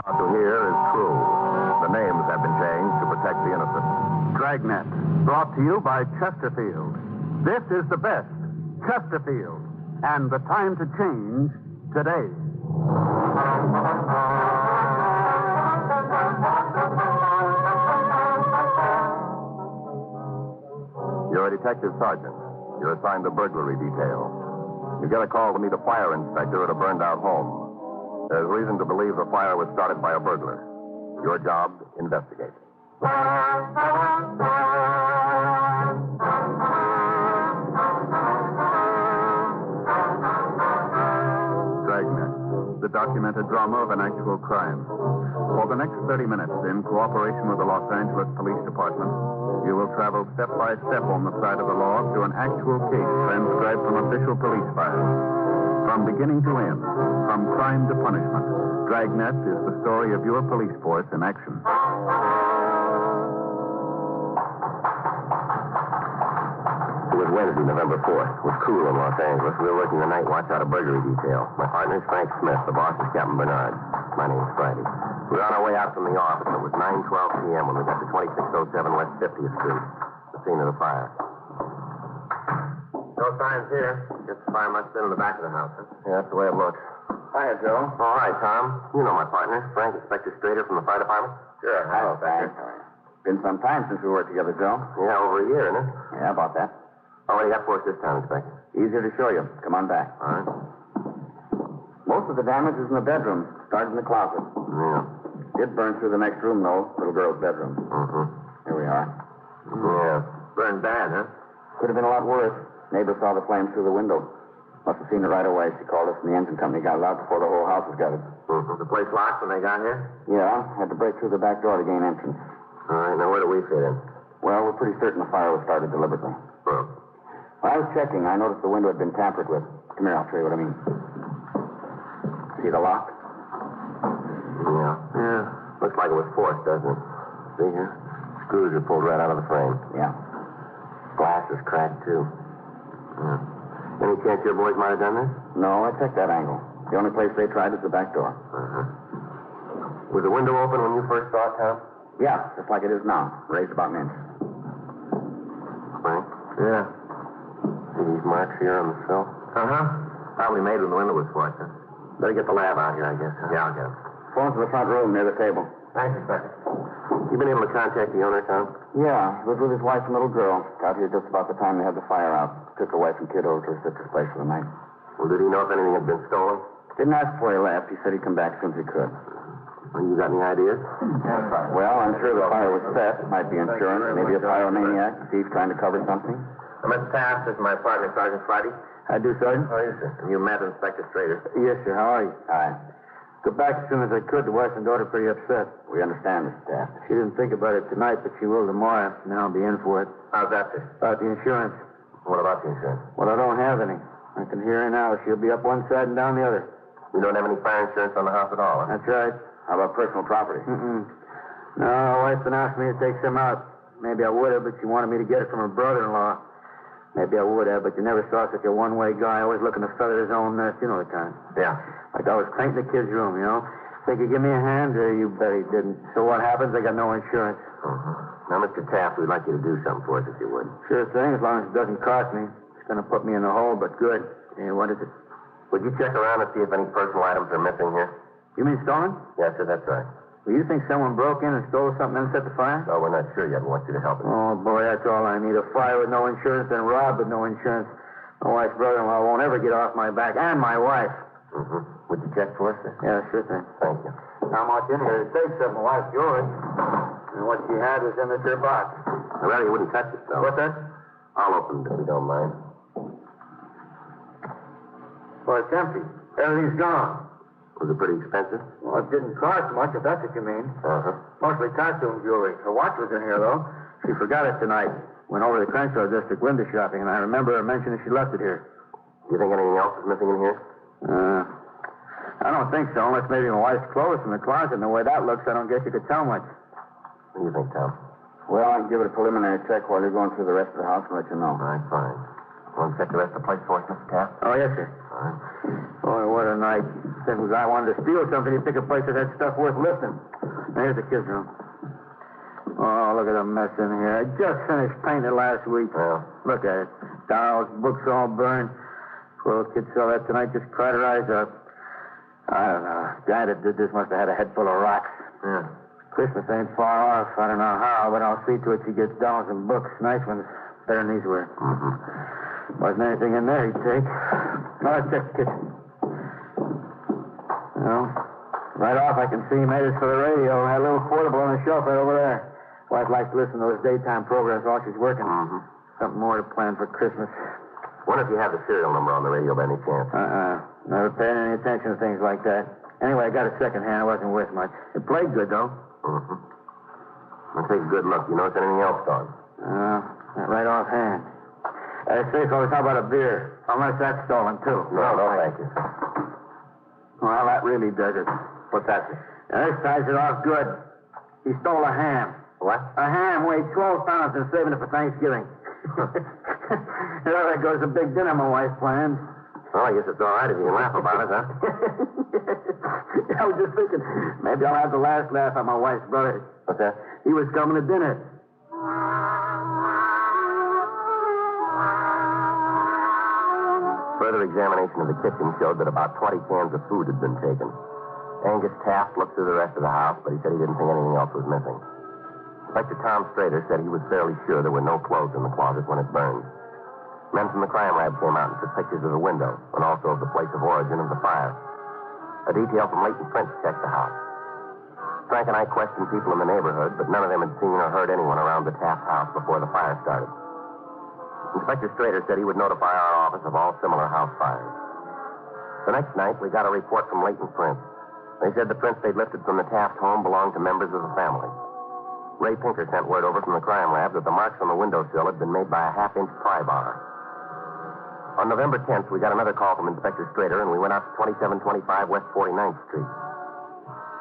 What you hear is true. The names have been changed to protect the innocent. Dragnet, brought to you by Chesterfield. This is the best, Chesterfield. And the time to change, today. You're a detective sergeant. You're assigned to burglary detail. You get a call to meet a fire inspector at a burned-out home. There's reason to believe the fire was started by a burglar. Your job, investigate. Dragnet, the documented drama of an actual crime. For the next 30 minutes, in cooperation with the Los Angeles Police Department, you will travel step by step on the side of the law through an actual case transcribed from official police files. From beginning to end, from crime to punishment, Dragnet is the story of your police force in action. It was Wednesday, November 4th. It was cool in Los Angeles. We were working the night watch out of burglary detail. My partner is Frank Smith. The boss is Captain Bernard. My name's Friday. We were on our way out from the office. It was 9:12 p.m. when we got to 2607 West 50th Street, the scene of the fire. No signs here. Just the fire must have been in the back of the house, huh? Yeah, that's the way it looks. Hiya, Joe. All right, Tom. You know my partner, Frank, Inspector Strader from the fire department. Sure. Hello, Frank. Been some time since we worked together, Joe. Yeah, over a year, isn't it? Yeah, about that. Oh, what do you got for us this time, Inspector? Easier to show you. Come on back. All right. Most of the damage is in the bedroom. Started in the closet. Yeah. Did burn through the next room, though. Little girl's bedroom. Mm-hmm. Here we are. Yeah. Burned bad, huh? Could have been a lot worse. Neighbor saw the flames through the window. Must have seen it right away. She called us, and the engine company got it out before the whole house was gutted. Mm-hmm. The place locked when they got here? Yeah. Had to break through the back door to gain entrance. All right. Now, where do we fit in? Well, we're pretty certain the fire was started deliberately. Oh. When I was checking, I noticed the window had been tampered with. Come here, I'll show you what I mean. See the lock? Yeah. Yeah. Looks like it was forced, doesn't it? See here? Screws are pulled right out of the frame. Yeah. Glass is cracked, too. Yeah. Any chance your boys might have done this? No, I checked that angle. The only place they tried is the back door. Uh-huh. Was the window open when you first saw it, Tom? Yeah, just like it is now. Raised about an inch. Frank? Yeah. See these marks here on the sill? Uh-huh. Probably made when the window was forced, huh? Better get the lab out here, I guess. Huh? Yeah, I'll get him. Phone to the front room near the table. Thanks, Inspector. You been able to contact the owner, Tom? Yeah, he was with his wife and little girl. Got here just about the time they had the fire out. Took her wife and kid over to her sister's place for the night. Well, did he know if anything had been stolen? Didn't ask before he left. He said he'd come back as soon as he could. Well, you got any ideas? Well, I'm sure the fire was set. Might be insurance. Maybe a pyromaniac. Thief trying to cover something. Mr. Taft, this is my partner, Sergeant Friday. I do, Sergeant. Oh, yes, sir. And you met Inspector Strader. Yes, sir. How are you? Hi. Got back as soon as I could. The wife and daughter pretty upset. We understand, Mr. Taft. She didn't think about it tonight, but she will tomorrow. Now I'll be in for it. How's that, sir? About the insurance. What about the insurance? Well, I don't have any. I can hear her now. She'll be up one side and down the other. You don't have any fire insurance on the house at all, huh? That's right. How about personal property? Mm-mm. No, the wife's been asking me to take some out. Maybe I would have, but she wanted me to get it from her brother-in-law. Maybe I would have, but you never saw such a one-way guy, always looking to feather his own nest. You know the kind. Yeah. Like I was painting the kid's room, you know. Think he'd give me a hand? You bet he didn't. So what happens? I got no insurance. Uh-huh. Now, Mr. Taft, we'd like you to do something for us if you would. Sure thing, as long as it doesn't cost me. It's going to put me in the hole, but good. Hey, what is it? Would you check around and see if any personal items are missing here? You mean stolen? Yes, sir, that's right. Well, you think someone broke in and stole something and set the fire? No, we're not sure yet. We want you to help us. Oh, boy, that's all I need. A fire with no insurance and rob with no insurance. My wife's brother-in-law won't ever get off my back, and my wife. Mm-hmm. Would you check for us, sir? Yeah, sure thing. Thank you. How much in here to take something? My wife's yours. And what she had was in this here box. I rather you wouldn't touch it, though. What's that? I'll open it if you don't mind. Well, it's empty. Everything's gone. Was it pretty expensive? Well, it didn't cost much, if that's what you mean. Uh-huh. Mostly costume jewelry. Her watch was in here, though. She forgot it tonight. Went over to the Crenshaw district window shopping, and I remember her mentioning she left it here. Do you think anything else is missing in here? I don't think so, unless maybe my wife's clothes in the closet. And the way that looks, I don't guess you could tell much. What do you think, Tom? Well, I can give it a preliminary check while you're going through the rest of the house and let you know. All right, fine. Want to check the rest of the place for us, Mr. Taft? Oh, yes, sir. All right. Boy, what a night. Said if a guy wanted to steal something, he'd pick a place that had stuff worth lifting. Now, here's the kids' room. Oh, look at the mess in here. I just finished painting it last week. Well. Look at it. Dolls, books all burned. Poor little kid saw that tonight, just cried her eyes out. I don't know. The guy that did this must have had a head full of rocks. Yeah. Christmas ain't far off. I don't know how, but I'll see to it she gets dolls and books. Nice ones. Better than these were. Mm-hmm. Wasn't anything in there he'd take. Now, let's check the kitchen. Well, right off I can see he made us for the radio. Had a little portable on the shelf right over there. Wife likes to listen to those daytime programs while she's working. Mm-hmm. Something more to plan for Christmas. Wonder if you have the serial number on the radio by any chance. Never paid any attention to things like that. Anyway, I got a second hand. It wasn't worth much. It played good, though. Mm-hmm. I'll take a good look. You notice anything else, Don? Not right offhand. Say, fellas, how about a beer? Unless that's stolen, too. No, thank you. Well, that really does it. What's that? Now, this ties it off good. He stole a ham. What? A ham weighed 12 pounds and saving it for Thanksgiving. There goes a big dinner my wife planned. Well, I guess it's all right if you can laugh about it, huh? I was just thinking, maybe I'll have the last laugh at my wife's brother. What's that? He was coming to dinner. Further examination of the kitchen showed that about 20 cans of food had been taken. Angus Taft looked through the rest of the house, but he said he didn't think anything else was missing. Inspector Tom Strader said he was fairly sure there were no clothes in the closet when it burned. Men from the crime lab came out and took pictures of the window and also of the place of origin of the fire. A detail from Leighton Prince checked the house. Frank and I questioned people in the neighborhood, but none of them had seen or heard anyone around the Taft house before the fire started. Inspector Strader said he would notify our office of all similar house fires. The next night, we got a report from Leighton Prince. They said the prints they'd lifted from the Taft home belonged to members of the family. Ray Pinker sent word over from the crime lab that the marks on the windowsill had been made by a half-inch pry bar. On November 10th, we got another call from Inspector Strader, and we went out to 2725 West 49th Street.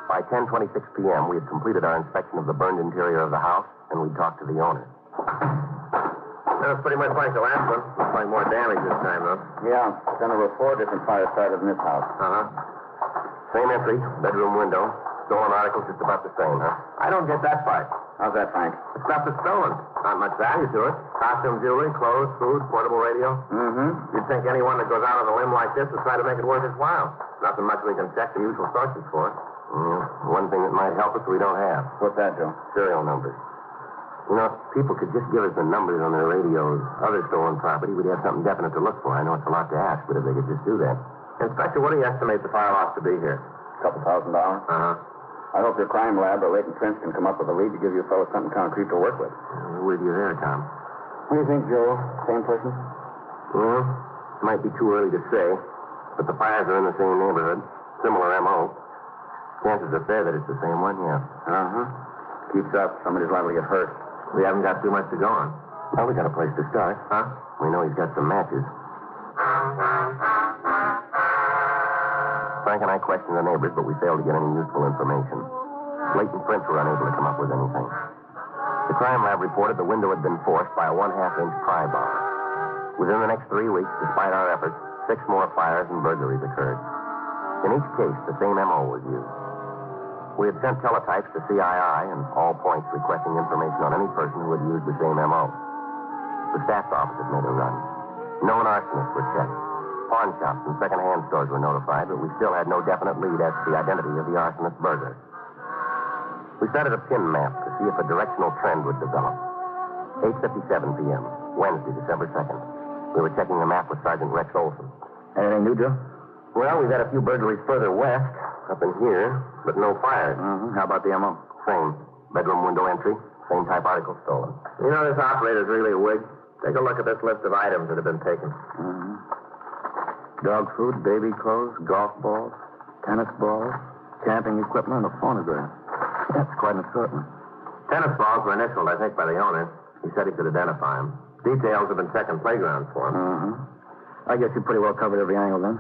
By 10:26 p.m., we had completed our inspection of the burned interior of the house, and we talked to the owner. That was pretty much like the last one. Looks like more damage this time, though. Yeah, it's on a report. Different fire started in this house. Uh-huh. Same entry, bedroom window. Stolen articles just about the same, huh? I don't get that part. How's that, Frank? The stuff is stolen. Not much value to it. Costume jewelry, clothes, food, portable radio. Mm-hmm. You'd think anyone that goes out on a limb like this would try to make it worth his while. Nothing much we can check the usual sources for. One thing that might help us we don't have. What's that, Joe? Serial numbers. You know, if people could just give us the numbers on their radios, other stolen property, we'd have something definite to look for. I know it's a lot to ask, but if they could just do that. Inspector, what do you estimate the fire loss to be here? $2,000. Uh-huh. I hope your crime lab or Leighton Prince can come up with a lead to give you fellas something concrete to work with. With you there, Tom. What do you think, Joe? Same person? Well, it might be too early to say, but the fires are in the same neighborhood. Similar M.O. Chances are fair that it's the same one, yeah. Uh-huh. Keeps up. Somebody's liable to get hurt. We haven't got too much to go on. Well, we got a place to start. Huh? We know he's got some matches. Frank and I questioned the neighbors, but we failed to get any useful information. Leighton Prince were unable to come up with anything. The crime lab reported the window had been forced by a 1/2-inch pry bar. Within the next 3 weeks, despite our efforts, 6 more fires and burglaries occurred. In each case, the same M.O. was used. We had sent teletypes to CII and all points requesting information on any person who had used the same M.O. The staff's office had made a run. Known arsonists were checked. Pawn shops and second-hand stores were notified, but we still had no definite lead as to the identity of the arsonist burglar. We started a pin map to see if a directional trend would develop. 8:57 p.m., Wednesday, December 2nd. We were checking the map with Sergeant Rex Olson. Anything new, Joe? Well, we've had a few burglaries further west, up in here, but no fires. Mm-hmm. How about the M.O.? Same. Bedroom window entry, same type article stolen. You know, this operator's really a wig. Take a look at this list of items that have been taken. Mm-hmm. Dog food, baby clothes, golf balls, tennis balls, camping equipment, and a phonograph. That's quite an assortment. Tennis balls were initialed, I think, by the owner. He said he could identify them. Details have been checking playgrounds for him. Mm-hmm. I guess you pretty well covered every angle then.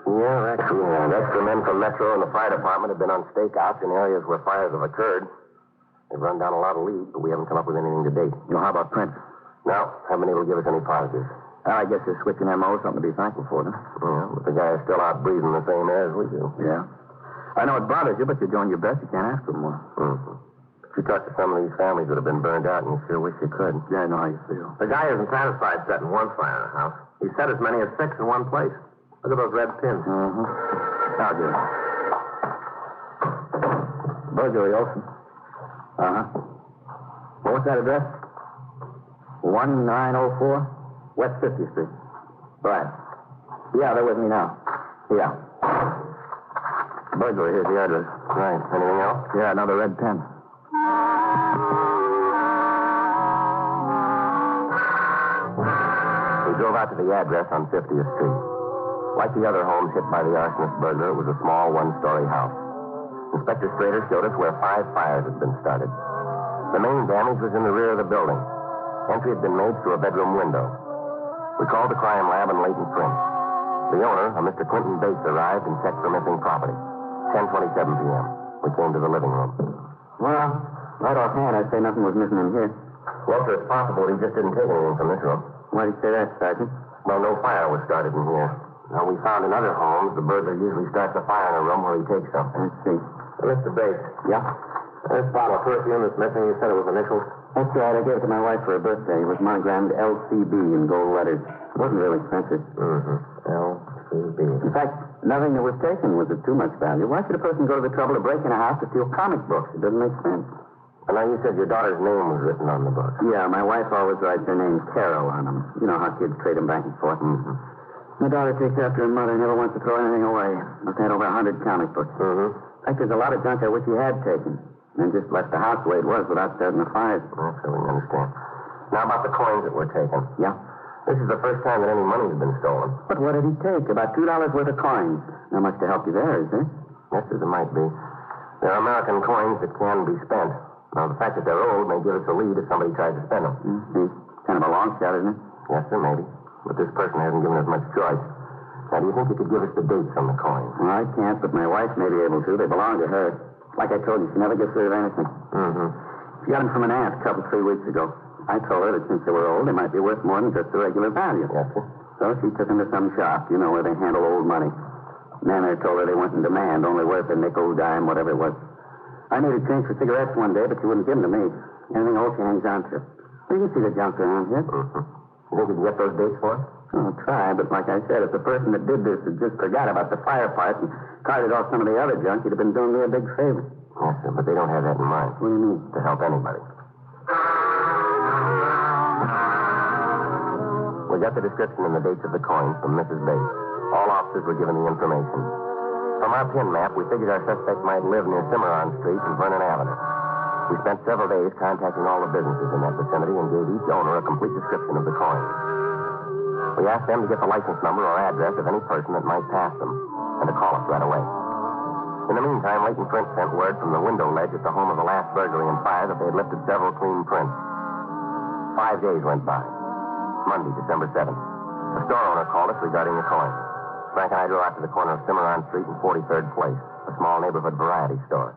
Yeah, that's true. Extra men from Metro and the fire department have been on stakeouts in areas where fires have occurred. They've run down a lot of leads, but we haven't come up with anything to date. How about Prince? No, haven't been able to give us any positives. Well, I guess they're switching MO, something to be thankful for, then. Yeah, but the guy is still out breathing the same air as we do. Yeah. I know it bothers you, but you're doing your best. You can't ask for more. Mm-hmm. If you talk to some of these families that have been burned out, and you sure wish you could. Yeah, I know how you feel. The guy isn't satisfied setting one fire in a house. He set as many as 6 in one place. Look at those red pins. Mm-hmm. I'll do it. Burglary, Olson. Uh-huh. What's that address? 1904 West 50th Street. Right. Yeah, they're with me now. Yeah. Burglary, here's the address. Right. Anything else? Yeah, another red pen. We drove out to the address on 50th Street. Like the other homes hit by the arsonist burglar, it was a small one-story house. Inspector Strader showed us where 5 fires had been started. The main damage was in the rear of the building. Entry had been made through a bedroom window. We called the crime lab and latent prints. The owner, a Mr. Quentin Bates, arrived and checked for missing property. 10:27 p.m. We came to the living room. Well, right offhand, I'd say nothing was missing in here. Walter, it's possible he just didn't take anything from this room. Why do you say that, Sergeant? Well, no fire was started in here. Now, we found in other homes the burglar usually starts a fire in a room where he takes something. I see. Mr. Bates. Yeah? This bottle of perfume that's missing, you said it was initials? That's right. I gave it to my wife for her birthday. It was monogrammed LCB in gold letters. It wasn't real expensive. Mm-hmm. LCB. In fact, nothing that was taken was of too much value. Why should a person go to the trouble of breaking a house to steal comic books? It doesn't make sense. And now you said your daughter's name was written on the book. Yeah, my wife always writes her name Carol on them. You know how kids trade them back and forth. Mm-hmm. My daughter takes after her mother, never wants to throw anything away. Must have had over 100 comic books. Mm-hmm. In fact, there's a lot of junk I wish he had taken. And just left the house the way it was without starting a fire. That's so we can understand. Now about the coins that were taken. Yeah? This is the first time that any money has been stolen. But what did he take? About $2 worth of coins. Not much to help you there, is there? Yes, as it might be. They're American coins that can be spent. Now, the fact that they're old may give us a lead if somebody tries to spend them. Mm-hmm. Kind of a long shot, isn't it? Yes, sir, maybe. But this person hasn't given us much choice. Now, do you think you could give us the dates on the coins? Well, I can't, but my wife may be able to. They belong to her. Like I told you, she never gets rid of anything. Mm-hmm. She got them from an aunt a couple, 3 weeks ago. I told her that since they were old, they might be worth more than just the regular value. Yes, sir. So she took them to some shop, you know, where they handle old money. Then they told her they weren't in demand, only worth a nickel, dime, whatever it was. I made her change for cigarettes one day, but she wouldn't give them to me. Anything old she hangs on to. Well, you can see the junk around here. Mm-hmm. You think you can get those dates for us? I'll try, but like I said, if the person that did this had just forgot about the fire part and carted off some of the other junk, he'd have been doing me a big favor. Yes, sir, but they don't have that in mind. What do you mean? To help anybody. We got the description and the dates of the coins from Mrs. Bates. All officers were given the information. From our pin map, we figured our suspect might live near Cimarron Street and Vernon Avenue. We spent several days contacting all the businesses in that vicinity and gave each owner a complete description of the coins. We asked them to get the license number or address of any person that might pass them, and to call us right away. In the meantime, Leighton Print sent word from the window ledge at the home of the last burglary and fire that they had lifted several clean prints. 5 days went by. Monday, December 7th. A store owner called us regarding the coins. Frank and I drove out to the corner of Cimarron Street and 43rd Place, a small neighborhood variety store.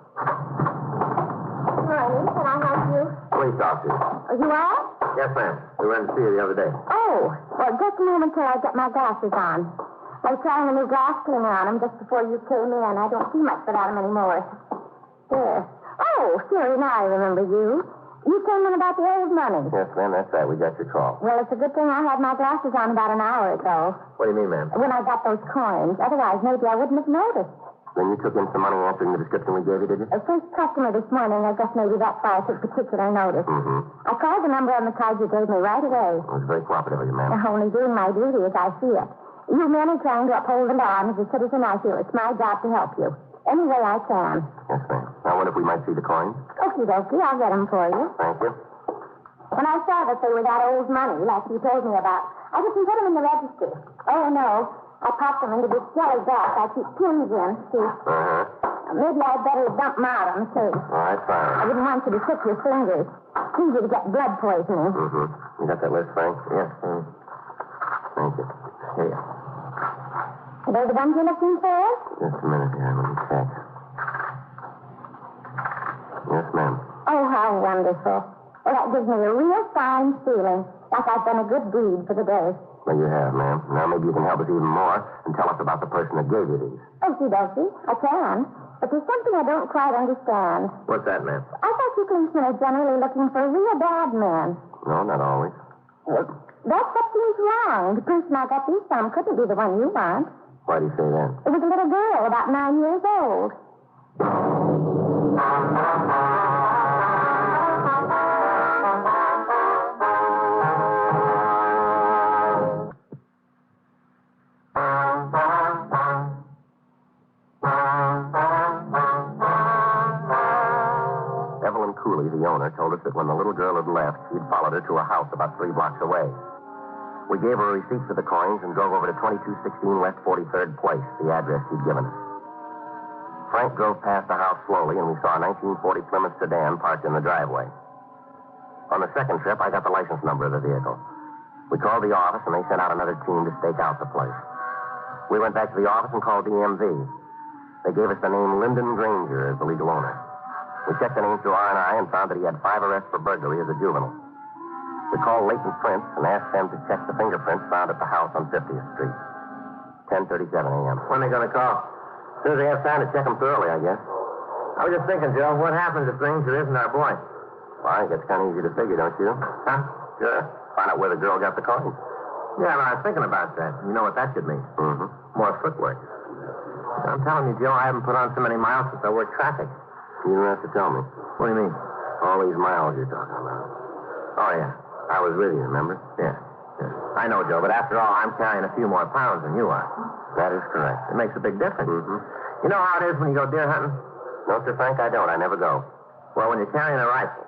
Morning, can I help you? Police officer. Oh, you are? Yes, ma'am. We went to see you the other day. Oh, well, just a moment till I get my glasses on. I was trying a new glass cleaner on them just before you came in. I don't see much without them anymore. There. Oh, sure, now I remember you. You came in about the old money. Yes, ma'am, that's right. We got your call. Well, it's a good thing I had my glasses on about an hour ago. What do you mean, ma'am? When I got those coins. Otherwise, maybe I wouldn't have noticed. Then you took in some money answering the description we gave you, did you? First customer this morning, I guess maybe that's why I took particular notice. Mm-hmm. I called the number on the card you gave me right away. It was very cooperative of you, ma'am. Only doing my duty as I see it. You men are trying to uphold the law, and as a citizen, I feel it's my job to help you. Any way I can. Yes, ma'am. Now, what if we might see the coins? Okie dokie, I'll get them for you. Thank you. When I saw that they were that old money, like you told me about, I didn't put them in the register. Oh, no. I popped them into this jelly box I keep pins in, see? Uh-huh. Maybe I'd better dump them out on the case. All right, fine. I wouldn't want you to stick your fingers. It's easy to get blood poisoning. Mm-hmm. You got that list, Frank? Yes. Thank you. Here. Are they the ones you're looking for? Just a minute here. Let me check. Yes, ma'am. Oh, how wonderful. Well, that gives me a real fine feeling, like I've done a good deed for the day. Well, you have, ma'am. Now maybe you can help us even more and tell us about the person that gave you these. Okie dokie. I can. But there's something I don't quite understand. What's that, ma'am? I thought you policemen are generally looking for real bad men. No, not always. Well, that's what seems wrong. The person I got these from couldn't be the one you want. Why do you say that? It was a little girl, about 9 years old. The owner told us that when the little girl had left, he'd followed her to a house about 3 blocks away. We gave her a receipt for the coins and drove over to 2216 West 43rd Place, the address he'd given us. Frank drove past the house slowly, and we saw a 1940 Plymouth sedan parked in the driveway. On the second trip, I got the license number of the vehicle. We called the office, and they sent out another team to stake out the place. We went back to the office and called DMV. They gave us the name Lyndon Granger as the legal owner. We checked the name through R&I and found that he had 5 arrests for burglary as a juvenile. We called Leighton Prince and asked them to check the fingerprints found at the house on 50th Street. 10:37 a.m. When are they going to call? As soon as they have time to check them thoroughly, I guess. I was just thinking, Joe, what happens if Granger isn't our boy? Well, I think it's kind of easy to figure, don't you? Huh? Sure. Find out where the girl got the coin. Yeah, I was thinking about that. You know what that could mean? Mm-hmm. More footwork. I'm telling you, Joe, I haven't put on so many miles since I worked traffic. You don't have to tell me. What do you mean? All these miles you're talking about. Oh, yeah. I was with you, remember? Yeah. I know, Joe, but after all, I'm carrying a few more pounds than you are. That is correct. It makes a big difference. Mm-hmm. You know how it is when you go deer hunting? No, Sir Frank, I don't. I never go. Well, when you're carrying a rifle.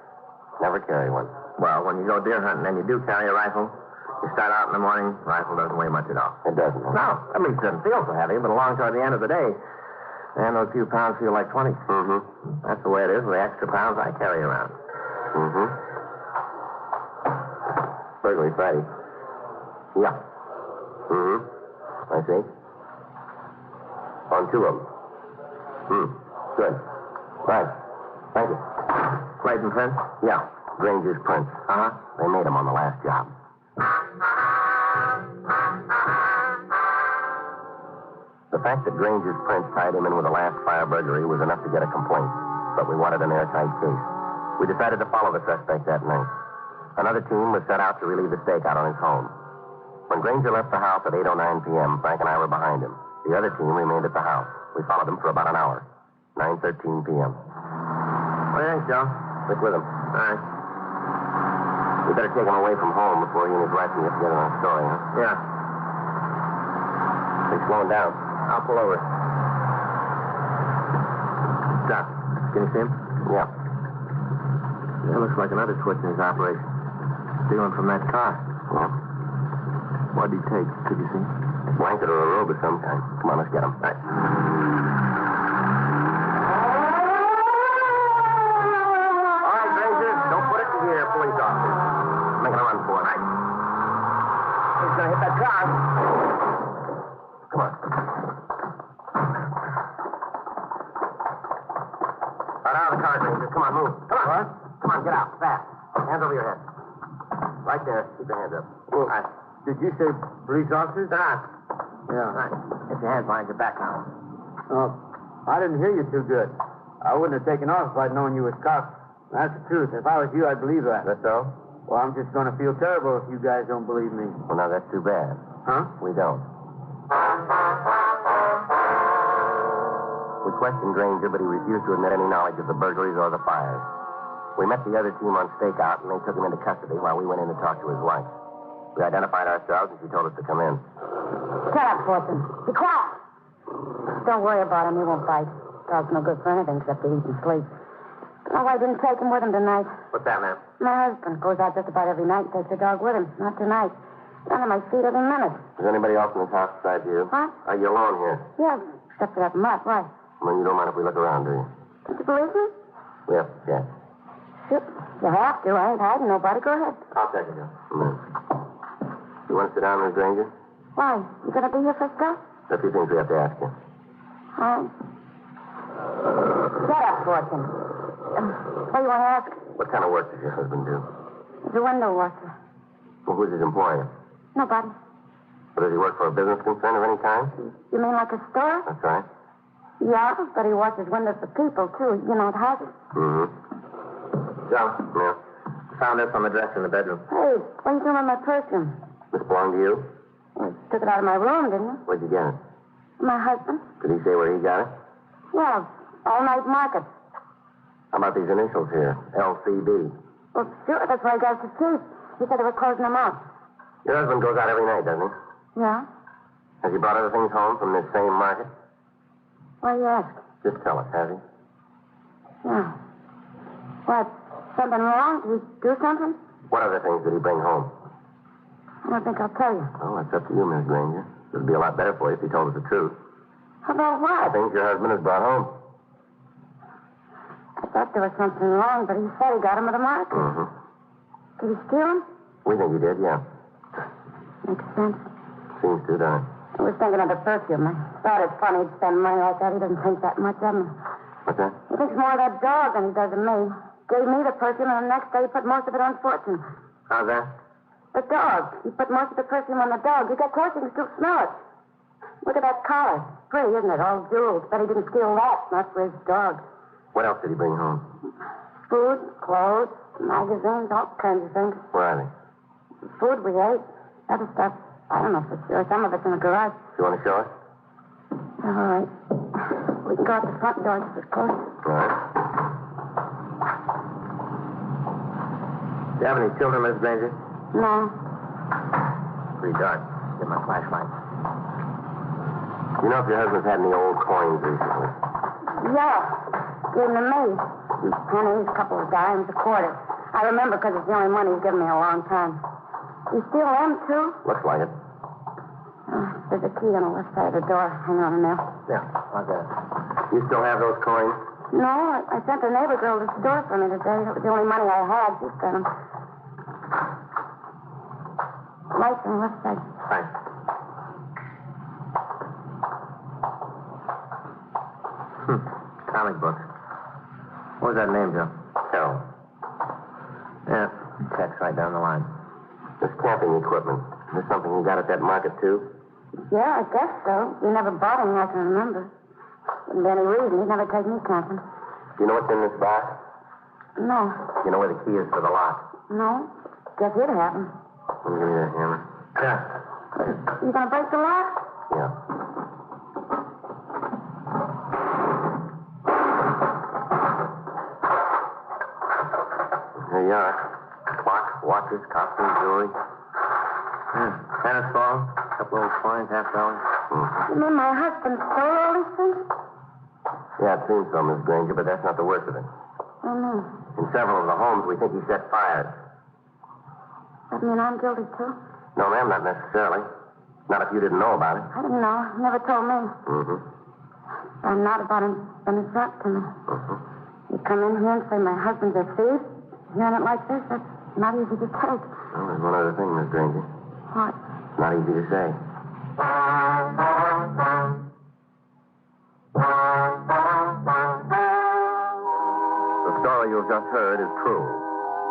Never carry one. Well, when you go deer hunting and you do carry a rifle, you start out in the morning, rifle doesn't weigh much at all. It doesn't, huh? No, at least it doesn't feel so heavy, but along toward the end of the day, and those few pounds feel like 20. Mm-hmm. That's the way it is with the extra pounds I carry around. Mm-hmm. Burglary Friday. Yeah. Mm-hmm. I see. On 2 of them. Good. Right. Thank you. Clayton Prince? Yeah. Granger's prints. Uh-huh. They made them on the last job. The fact that Granger's prints tied him in with the last fire burglary was enough to get a complaint, but we wanted an airtight case. We decided to follow the suspect that night. Another team was sent out to relieve the stakeout on his home. When Granger left the house at 8:09 p.m., Frank and I were behind him. The other team remained at the house. We followed him for about an hour. 9:13 p.m. What do you think, Joe? Stick with him. All right. We better take him away from home before he and his wife can get together on a story, huh? Yeah. He's slowing down. I'll pull over. Stop. Can you see him? Yeah. That looks like another twitch in his operation. Stealing from that car. Yeah. What did he take? Could you see? A blanket or a robe of some kind. Come on, let's get him. All right. All right, Granger. Don't put it in gear, police officer. Making a run for it. Right. He's going to hit that car. Come on. Out of the car, Granger. Come on, move. Come on. What? Come on, get out. Fast. Hands over your head. Right there. Keep your hands up. All right. Did you say police officers? Yeah. Yeah. Right. Get your hands behind your back now. Oh, I didn't hear you too good. I wouldn't have taken off if I'd known you was cops. That's the truth. If I was you, I'd believe that. That's so? Well, I'm just going to feel terrible if you guys don't believe me. Well, now, that's too bad. Huh? We don't. We questioned Granger, but he refused to admit any knowledge of the burglaries or the fires. We met the other team on stakeout, and they took him into custody while we went in to talk to his wife. We identified ourselves, and she told us to come in. Shut up, Fortune. Be quiet. Don't worry about him. He won't bite. Dog's no good for anything except to eat and sleep. My wife didn't take him with him tonight. What's that, ma'am? My husband goes out just about every night and takes the dog with him. Not tonight. None of my feet every minute. Is anybody else in this house besides you? What? Are you alone here? Yeah, except for that mutt. Why? Well, you don't mind if we look around, do you? Did you believe me? We have to check. Sure. You have to. I ain't hiding nobody. Go ahead. I'll check it, Joe. You want to sit down, Miss Granger? Why? You gonna be here for stuff? There are a few things we have to ask you. Oh. Shut up, Fortune. What do you want to ask? What kind of work does your husband do? He's a window washer. Well, who's his employer? Nobody. But does he work for a business concern of any kind? You mean like a store? That's right. Yeah, but he washes windows for people, too. You know, at houses. Mm-hmm. Joe, yeah. Found this on the dresser in the bedroom. Hey, what are you doing with my perfume? This belong to you? You took it out of my room, didn't you? Where'd you get it? My husband? Did he say where he got it? Yeah, all-night market. How about these initials here? LCB. Well, sure, that's why he got the chief. He said they were closing them up. Your husband goes out every night, doesn't he? Yeah? Has he brought other things home from this same market? Why you ask? Just tell us, has he? Yeah. What? Something wrong? Did he do something? What other things did he bring home? I don't think I'll tell you. Oh, that's up to you, Miss Granger. It would be a lot better for you if he told us the truth. About what? Things your husband has brought home. I thought there was something wrong, but he said he got him at the market. Mm-hmm. Did he steal him? We think he did, yeah. Makes sense. Seems to, doesn't it? I was thinking of the perfume. I thought it's funny he'd spend money like that. He doesn't think that much of me. What's that? He thinks more of that dog than he does of me. Gave me the perfume, and the next day he put most of it on Fortune. How's that? The dog. He put most of the perfume on the dog. You get close, you can still smell it. Look at that collar. Pretty, isn't it? All jewels. Bet he didn't steal that. Not for his dog. What else did he bring home? Food, clothes, magazines, all kinds of things. Where are they? Food we ate. Other stuff, I don't know for sure. Some of it's in the garage. You want to show us? All right. We can go out the front door just as close. All right. Do you have any children, Miss Granger? No. Pretty dark. Get my flashlight. You know if your husband's had any old coins recently? Yeah. Gave them to me. Pennies, a couple of dimes, a quarter. I remember because it's the only money he's given me in a long time. You steal them, too? Looks like it. There's a key on the left side of the door. Hang on a minute. Yeah, I'll get it. You still have those coins? No, I sent a neighbor girl to the store for me today. That was the only money I had. She spent them. Lights on the left side. Thanks. Comic books. What was that name, Joe? Carol. Yeah, text right down the line. This camping equipment. Is this something you got at that market, too? Yeah, I guess so. We never bought any I can remember. Wouldn't be any reason. He'd never take me camping. Do you know what's in this box? No. You know where the key is for the lock? No. Guess he'd have them. Let me give you that hammer. Yeah. You gonna break the lock? Yeah. Here you are. Clock, watches, costume, jewelry. Yeah. Tennis ball, a couple old coins, $50. Mm-hmm. You mean my husband stole all these things? Yeah, it seems so, Miss Granger, but that's not the worst of it. Oh, no. In several of the homes, we think he set fires. That mean I'm guilty, too? No, ma'am, not necessarily. Not if you didn't know about it. I didn't know. He never told me. Mm-hmm. I'm not about him spending his up to me. Mm-hmm. You come in here and say my husband's a thief? Hearing it like this, that's not easy to take. Well, there's one other thing, Miss Granger. What? Not easy to say. The story you've just heard is true.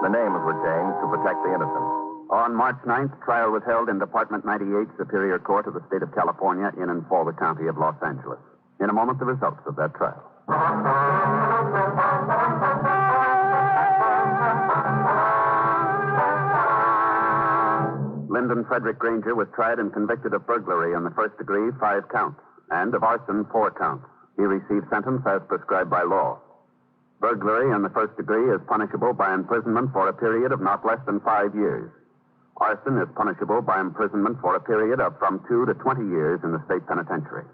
The names were changed to protect the innocent. On March 9th, trial was held in Department 98, Superior Court of the State of California, in and for the County of Los Angeles. In a moment, the results of that trial. Lyndon Frederick Granger was tried and convicted of burglary in the first degree, 5 counts, and of arson, 4 counts. He received sentence as prescribed by law. Burglary in the first degree is punishable by imprisonment for a period of not less than 5 years. Arson is punishable by imprisonment for a period of from 2 to 20 years in the state penitentiary.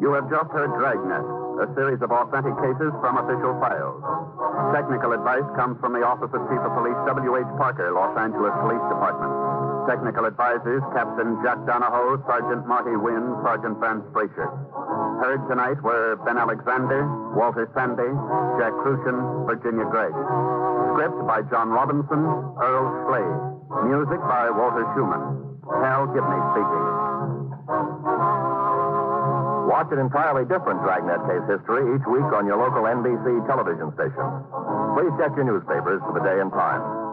You have just heard Dragnet, a series of authentic cases from official files. Technical advice comes from the Office of Chief of Police W.H. Parker, Los Angeles Police Department. Technical advisors, Captain Jack Donahoe, Sergeant Marty Wynn, Sergeant Vance Frazier. Heard tonight were Ben Alexander, Walter Sandy, Jack Crucian, Virginia Gregg. Script by John Robinson, Earl Slade. Music by Walter Schumann. Hal Gibney speaking. Watch an entirely different Dragnet case history each week on your local NBC television station. Please check your newspapers for the day and time.